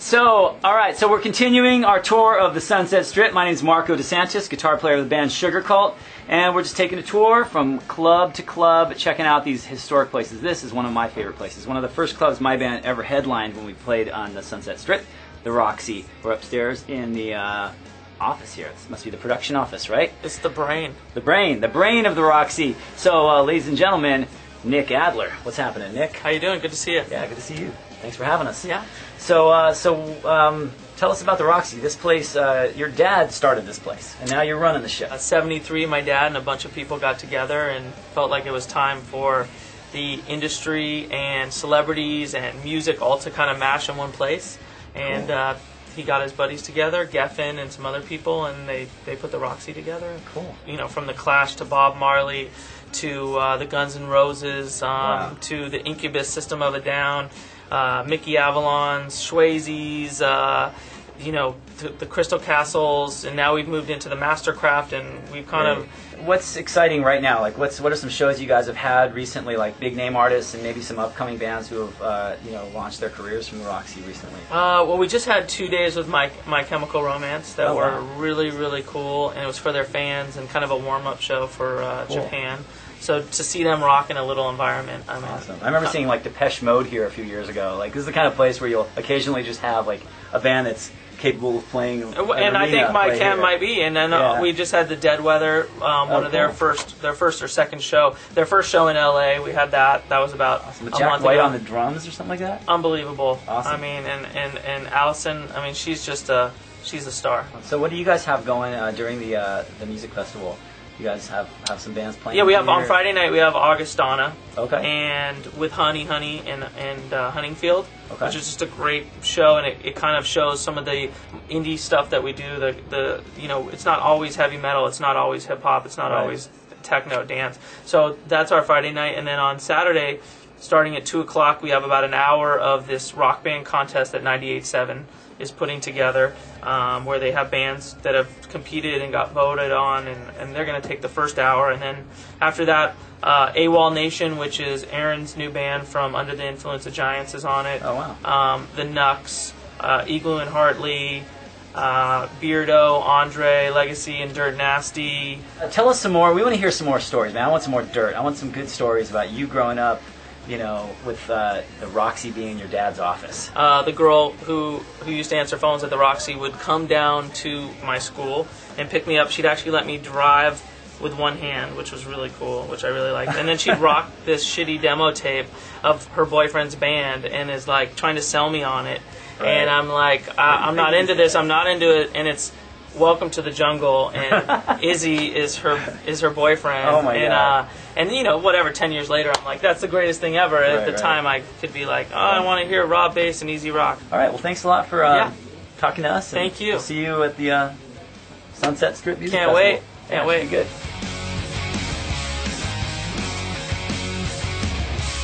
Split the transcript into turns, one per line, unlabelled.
So, all right, so we're continuing our tour of the Sunset Strip. My name is Marko DeSantis, guitar player of the band Sugarcult, and we're just taking a tour from club to club, checking out these historic places. This is one of my favorite places. One of the first clubs my band ever headlined when we played on the Sunset Strip, the Roxy. We're upstairs in the office here. This must be the production office, right?
It's the brain.
The brain of the Roxy. So, ladies and gentlemen, Nick Adler. What's happening, Nick?
How you doing? Good to see you.
Yeah, good to see you. Thanks for having us.
Yeah.
So, tell us about the Roxy. This place, your dad started this place, and now you're running the show.
73, my dad and a bunch of people got together and felt like it was time for the industry and celebrities and music all to kind of mash in one place. And
Cool.
He got his buddies together, Geffen and some other people, and they put the Roxy together.
Cool.
You know, from the Clash to Bob Marley to the Guns N' Roses to the Incubus, System of a Down, Mickey Avalon's, Swayze's, you know, the Crystal Castles, and now we've moved into the Mastercraft, and we've kind of...
What's exciting right now? Like, what are some shows you guys have had recently, like big name artists and maybe some upcoming bands who have, you know, launched their careers from the Roxy recently?
Well, we just had 2 days with My Chemical Romance that were
wow.
really, really cool, and it was for their fans and kind of a warm-up show for
Cool.
Japan. So to see them rock in a little environment, I mean,
Awesome. I remember seeing like Depeche Mode here a few years ago. Like, this is the kind of place where you'll occasionally just have like a band that's capable of playing.
And I think My Chem might be. And then we just had the Dead Weather, one of their first or second show. Their first show in LA, we had that. That was about
awesome.
a
Jack
month
White
ago.
on the drums or something like that.
Unbelievable.
Awesome.
I mean, and Allison, I mean, she's a star.
So what do you guys have going during the music festival? You guys have some bands playing?
Yeah, we have
here?
on Friday night we have Augustana.
Okay.
And with Honey and Huntingfield,
Okay.
which is just a great show, and it kind of shows some of the indie stuff that we do. The you know, it's not always heavy metal, it's not always hip hop, it's not
Right.
always techno dance. So that's our Friday night, and then on Saturday, starting at 2:00, we have about an hour of this rock band contest that 98.7 is putting together, where they have bands that have competed and got voted on, and they're going to take the first hour. And then after that, AWOL Nation, which is Aaron's new band from Under the Influence of Giants, is on it.
Oh, wow.
The Nux, Igloo and Hartley, Beardo, Andre, Legacy, and Dirt Nasty.
Tell us some more. We want to hear some more stories, man. I want some more dirt. I want some good stories about you growing up, you know, with the Roxy being your dad's office.
The girl who used to answer phones at the Roxy would come down to my school and pick me up. She'd actually let me drive with one hand, which was really cool, which I really liked. And then she'd rock this shitty demo tape of her boyfriend's band and is like trying to sell me on it.
Right.
And I'm like, I'm not into this. I'm not into it. And it's Welcome to the Jungle, and Izzy is her boyfriend.
Oh my God.
And you know, whatever, 10 years later, I'm like, that's the greatest thing ever. At the time, I could be like, oh, I want to hear raw bass and easy rock.
All right, well, thanks a lot for talking to us.
Thank you.
We'll see you at the Sunset Strip Music
Can't
Festival.
wait. Can't
Yeah,
wait.
should be good.